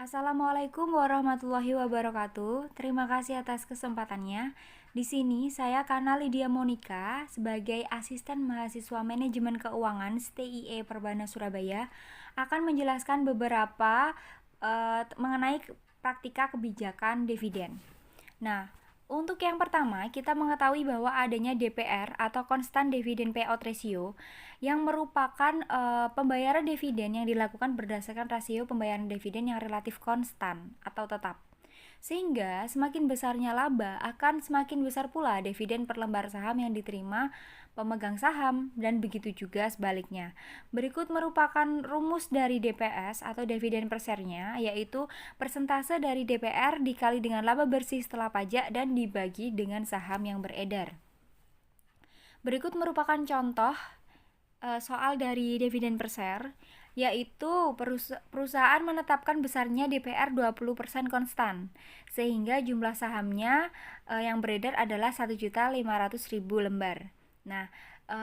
Assalamualaikum warahmatullahi wabarakatuh. Terima kasih atas kesempatannya. Di sini saya Kana Lydia Monika sebagai asisten mahasiswa manajemen keuangan STIE Perbana Surabaya akan menjelaskan beberapa mengenai praktika kebijakan dividen. Nah, untuk yang pertama, kita mengetahui bahwa adanya DPR atau Constant Dividend Payout Ratio yang merupakan pembayaran dividen yang dilakukan berdasarkan rasio pembayaran dividen yang relatif konstan atau tetap. Sehingga semakin besarnya laba akan semakin besar pula dividen per lembar saham yang diterima pemegang saham dan begitu juga sebaliknya. Berikut merupakan rumus dari DPS atau dividen per share-nya, yaitu persentase dari DPR dikali dengan laba bersih setelah pajak dan dibagi dengan saham yang beredar. Berikut merupakan contoh soal dari dividen per share, yaitu perusahaan menetapkan besarnya DPR 20% konstan, sehingga jumlah sahamnya yang beredar adalah 1.500.000 lembar. Nah,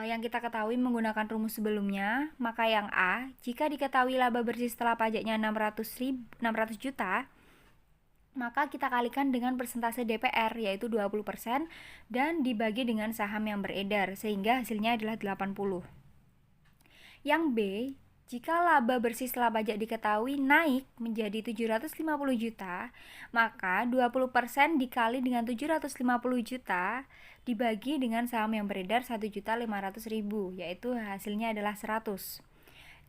yang kita ketahui menggunakan rumus sebelumnya, maka yang A, jika diketahui laba bersih setelah pajaknya 600 juta, maka kita kalikan dengan persentase DPR yaitu 20% dan dibagi dengan saham yang beredar sehingga hasilnya adalah 80. Yang B, jika laba bersih setelah pajak diketahui naik menjadi 750 juta, maka 20% dikali dengan 750 juta dibagi dengan saham yang beredar 1.500.000, yaitu hasilnya adalah 100.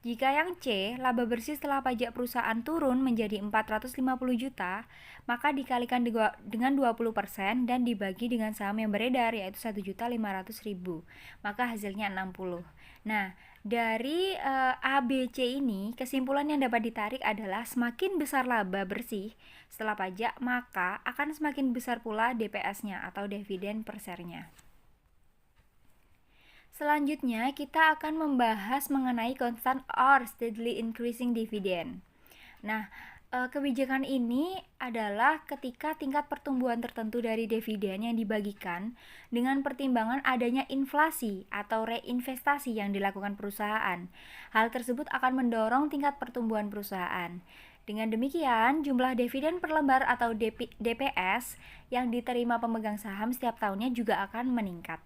Jika yang C, laba bersih setelah pajak perusahaan turun menjadi 450 juta, maka dikalikan dengan 20% dan dibagi dengan saham yang beredar yaitu 1.500.000, maka hasilnya 60. Nah, dari A, B, C ini kesimpulan yang dapat ditarik adalah semakin besar laba bersih setelah pajak, maka akan semakin besar pula DPS-nya atau dividen per share-nya. Selanjutnya, kita akan membahas mengenai constant or steadily increasing dividend. Nah, kebijakan ini adalah ketika tingkat pertumbuhan tertentu dari dividen yang dibagikan dengan pertimbangan adanya inflasi atau reinvestasi yang dilakukan perusahaan. Hal tersebut akan mendorong tingkat pertumbuhan perusahaan. Dengan demikian, jumlah dividen per lembar atau DPS yang diterima pemegang saham setiap tahunnya juga akan meningkat.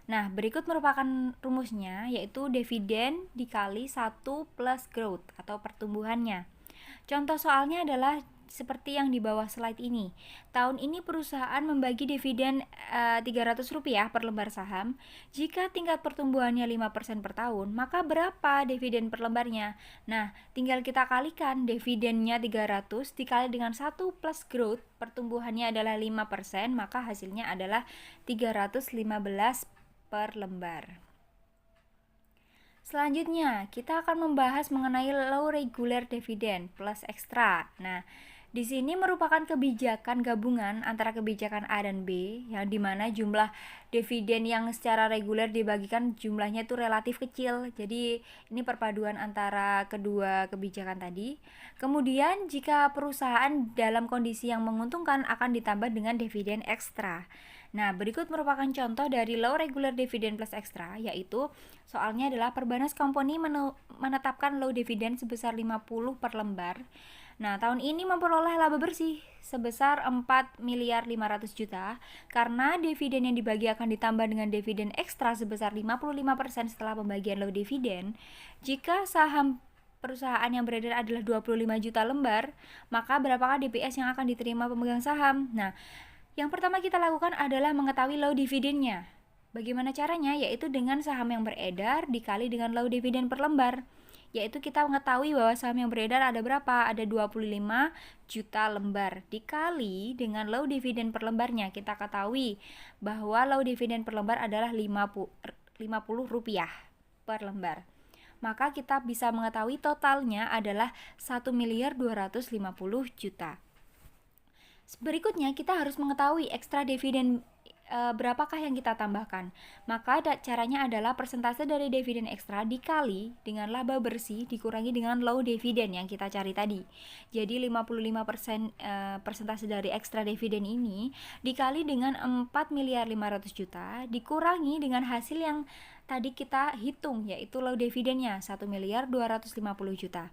Nah, berikut merupakan rumusnya, yaitu dividen dikali 1 plus growth atau pertumbuhannya. Contoh soalnya adalah seperti yang di bawah slide ini. Tahun ini perusahaan membagi dividen Rp300 per lembar saham. Jika tingkat pertumbuhannya 5% per tahun, maka berapa dividen per lembarnya? Nah, tinggal kita kalikan dividennya 300 dikali dengan 1 plus growth, pertumbuhannya adalah 5%, maka hasilnya adalah 315 per lembar. Selanjutnya, kita akan membahas mengenai low regular dividend plus extra. Nah, di sini merupakan kebijakan gabungan antara kebijakan A dan B, yang dimana jumlah dividen yang secara reguler dibagikan jumlahnya itu relatif kecil. Jadi ini perpaduan antara kedua kebijakan tadi. Kemudian jika perusahaan dalam kondisi yang menguntungkan akan ditambah dengan dividen ekstra. Nah, berikut merupakan contoh dari low regular dividend plus extra, yaitu soalnya adalah Perbanas Company menetapkan low dividend sebesar 50 per lembar. Nah, tahun ini memperoleh laba bersih sebesar 4.500 juta karena dividen yang dibagi akan ditambah dengan dividen ekstra sebesar 55% setelah pembagian low dividend. Jika saham perusahaan yang beredar adalah 25 juta lembar, maka berapakah DPS yang akan diterima pemegang saham? Nah, yang pertama kita lakukan adalah mengetahui low dividennya. Bagaimana caranya? Yaitu dengan saham yang beredar dikali dengan low dividen per lembar. Yaitu kita mengetahui bahwa saham yang beredar ada berapa? Ada 25 juta lembar dikali dengan low dividen per lembarnya. Kita ketahui bahwa low dividen per lembar adalah 50 rupiah per lembar. Maka kita bisa mengetahui totalnya adalah 1.250 juta. Berikutnya kita harus mengetahui ekstra dividen berapakah yang kita tambahkan. Maka caranya adalah persentase dari dividen ekstra dikali dengan laba bersih dikurangi dengan low dividen yang kita cari tadi. Jadi 55% persentase dari ekstra dividen ini dikali dengan 4.500 juta dikurangi dengan hasil yang tadi kita hitung, yaitu low dividennya 1.250 juta.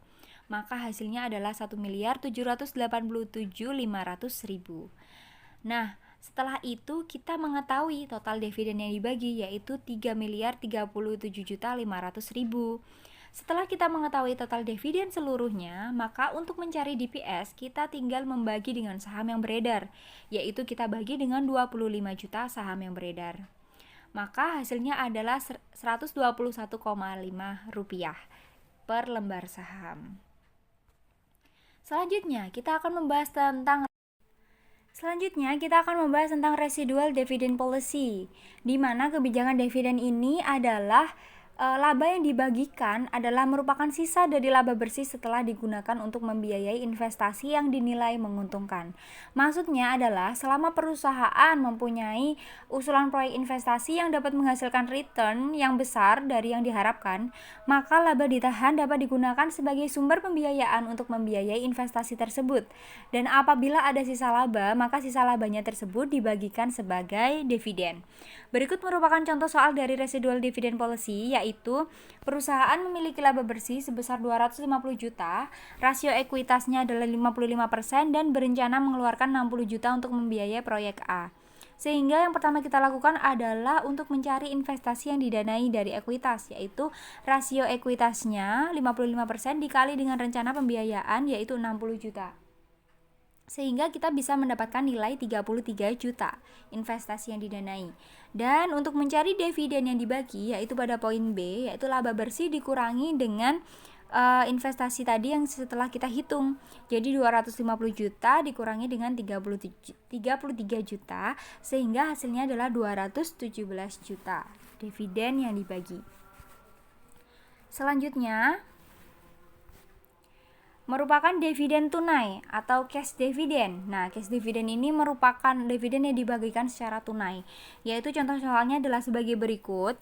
maka hasilnya adalah 1.787.500.000. Nah, setelah itu kita mengetahui total dividen yang dibagi, yaitu 3.037.500.000. Setelah kita mengetahui total dividen seluruhnya, maka untuk mencari DPS kita tinggal membagi dengan saham yang beredar, yaitu kita bagi dengan 25 juta saham yang beredar. Maka hasilnya adalah Rp121,5 per lembar saham. Selanjutnya kita akan membahas tentang residual dividend policy, di mana kebijakan dividen ini adalah laba yang dibagikan adalah merupakan sisa dari laba bersih setelah digunakan untuk membiayai investasi yang dinilai menguntungkan. Maksudnya adalah selama perusahaan mempunyai usulan proyek investasi yang dapat menghasilkan return yang besar dari yang diharapkan, maka laba ditahan dapat digunakan sebagai sumber pembiayaan untuk membiayai investasi tersebut. Dan apabila ada sisa laba, maka sisa labanya tersebut dibagikan sebagai dividen. Berikut merupakan contoh soal dari residual dividend policy, yaitu perusahaan memiliki laba bersih sebesar 250 juta, rasio ekuitasnya adalah 55% dan berencana mengeluarkan 60 juta untuk membiayai proyek A. Sehingga yang pertama kita lakukan adalah untuk mencari investasi yang didanai dari ekuitas, yaitu rasio ekuitasnya 55% dikali dengan rencana pembiayaan yaitu 60 juta. Sehingga kita bisa mendapatkan nilai 33 juta investasi yang didanai. Dan untuk mencari dividen yang dibagi, yaitu pada poin B, yaitu laba bersih dikurangi dengan investasi tadi yang setelah kita hitung. Jadi 250 juta dikurangi dengan 33 juta, sehingga hasilnya adalah 217 juta dividen yang dibagi. Selanjutnya merupakan dividen tunai atau cash dividend. Nah, cash dividend ini merupakan dividen yang dibagikan secara tunai, yaitu contoh soalnya adalah sebagai berikut.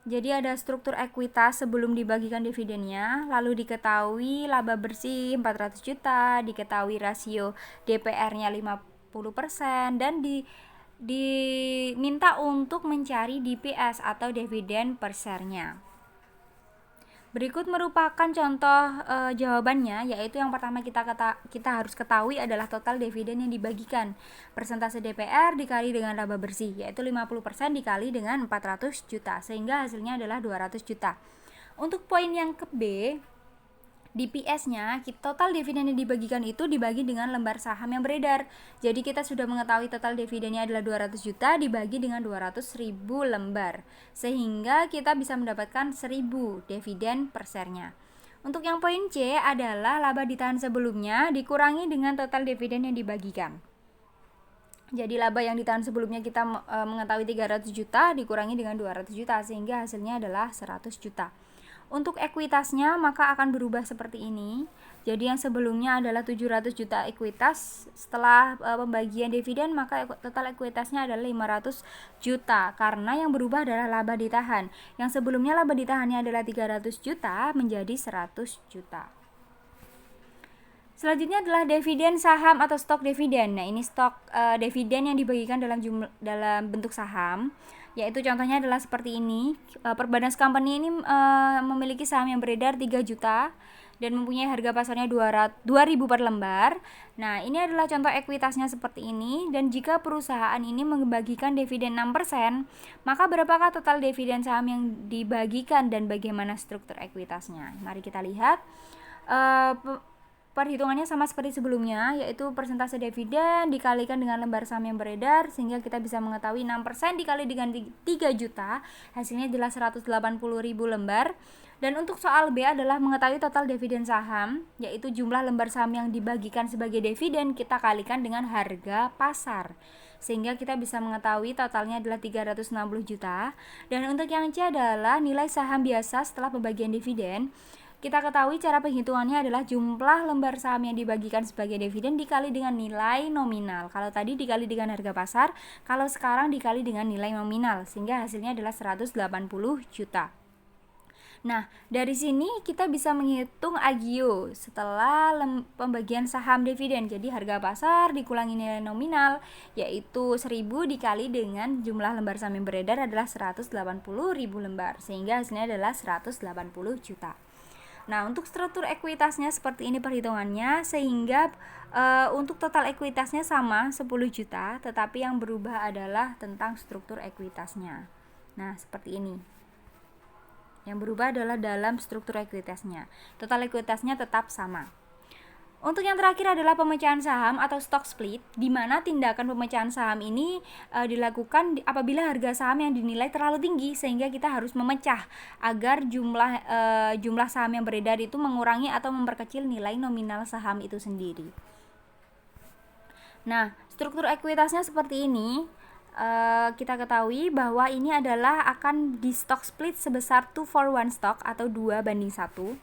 Jadi ada struktur ekuitas sebelum dibagikan dividennya, lalu diketahui laba bersih 400 juta, diketahui rasio DPR-nya 50% dan diminta untuk mencari DPS atau dividen per share-nya. Berikut merupakan contoh jawabannya, yaitu yang pertama kita harus ketahui adalah total dividen yang dibagikan. Persentase DPR dikali dengan laba bersih, yaitu 50% dikali dengan 400 juta, sehingga hasilnya adalah 200 juta. Untuk poin yang ke B, DPS-nya, total dividen yang dibagikan itu dibagi dengan lembar saham yang beredar. Jadi kita sudah mengetahui total dividennya adalah 200 juta dibagi dengan 200.000 lembar. Sehingga kita bisa mendapatkan 1.000 dividen per share-nya. Untuk yang poin C adalah laba ditahan sebelumnya dikurangi dengan total dividen yang dibagikan. Jadi laba yang ditahan sebelumnya kita mengetahui 300 juta dikurangi dengan 200 juta sehingga hasilnya adalah 100 juta. Untuk ekuitasnya maka akan berubah seperti ini. Jadi yang sebelumnya adalah 700 juta ekuitas, setelah pembagian dividen maka total ekuitasnya adalah 500 juta karena yang berubah adalah laba ditahan. Yang sebelumnya laba ditahannya adalah 300 juta menjadi 100 juta. Selanjutnya adalah dividen saham atau stok dividen. Nah, ini stok dividen yang dibagikan dalam bentuk saham. Yaitu contohnya adalah seperti ini. Perbanas Company ini memiliki saham yang beredar 3 juta dan mempunyai harga pasarnya 2.000 per lembar. Nah, ini adalah contoh ekuitasnya seperti ini. Dan jika perusahaan ini membagikan dividen 6%, maka berapakah total dividen saham yang dibagikan dan bagaimana struktur ekuitasnya? Mari kita lihat. Perhitungannya sama seperti sebelumnya, yaitu persentase dividen dikalikan dengan lembar saham yang beredar, sehingga kita bisa mengetahui 6% dikali dengan 3 juta, hasilnya adalah 180.000 lembar. Dan untuk soal B adalah mengetahui total dividen saham, yaitu jumlah lembar saham yang dibagikan sebagai dividen kita kalikan dengan harga pasar. Sehingga kita bisa mengetahui totalnya adalah 360 juta. Dan untuk yang C adalah nilai saham biasa setelah pembagian dividen. Kita ketahui cara penghitungannya adalah jumlah lembar saham yang dibagikan sebagai dividen dikali dengan nilai nominal. Kalau tadi dikali dengan harga pasar, kalau sekarang dikali dengan nilai nominal, sehingga hasilnya adalah 180 juta. Nah, dari sini kita bisa menghitung agio setelah pembagian saham dividen. Jadi harga pasar dikurangi nilai nominal, yaitu 1.000 dikali dengan jumlah lembar saham yang beredar adalah 180.000 lembar, sehingga hasilnya adalah 180 juta. Nah, untuk struktur ekuitasnya seperti ini perhitungannya, sehingga untuk total ekuitasnya sama 10 juta, tetapi yang berubah adalah tentang struktur ekuitasnya. Nah, seperti ini. Yang berubah adalah dalam struktur ekuitasnya. Total ekuitasnya tetap sama. Untuk yang terakhir adalah pemecahan saham atau stock split, di mana tindakan pemecahan saham ini dilakukan apabila harga saham yang dinilai terlalu tinggi sehingga kita harus memecah agar jumlah saham yang beredar itu mengurangi atau memperkecil nilai nominal saham itu sendiri. Nah, struktur ekuitasnya seperti ini. Kita ketahui bahwa ini adalah akan di stock split sebesar 2-for-1 stock atau 2:1.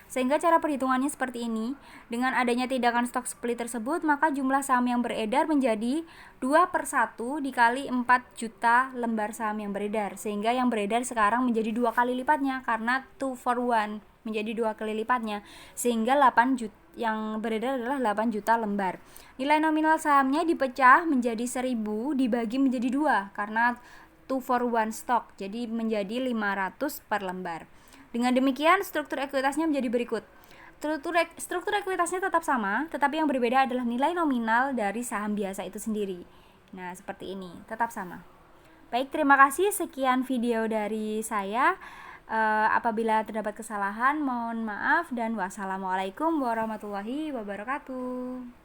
Sehingga cara perhitungannya seperti ini. Dengan adanya tindakan stock split tersebut, maka jumlah saham yang beredar menjadi 2/1 dikali 4 juta lembar saham yang beredar. Sehingga yang beredar sekarang menjadi 2 kali lipatnya, karena 2-for-1 menjadi 2 kali lipatnya. Sehingga 8 juta, yang beredar adalah 8 juta lembar. Nilai nominal sahamnya dipecah menjadi 1000 dibagi menjadi 2, karena 2-for-1 stock, jadi menjadi 500 per lembar. Dengan demikian, struktur ekuitasnya menjadi berikut. Struktur ekuitasnya tetap sama, tetapi yang berbeda adalah nilai nominal dari saham biasa itu sendiri. Nah, seperti ini, tetap sama. Baik, terima kasih. Sekian video dari saya. Apabila terdapat kesalahan, mohon maaf dan wassalamualaikum warahmatullahi wabarakatuh.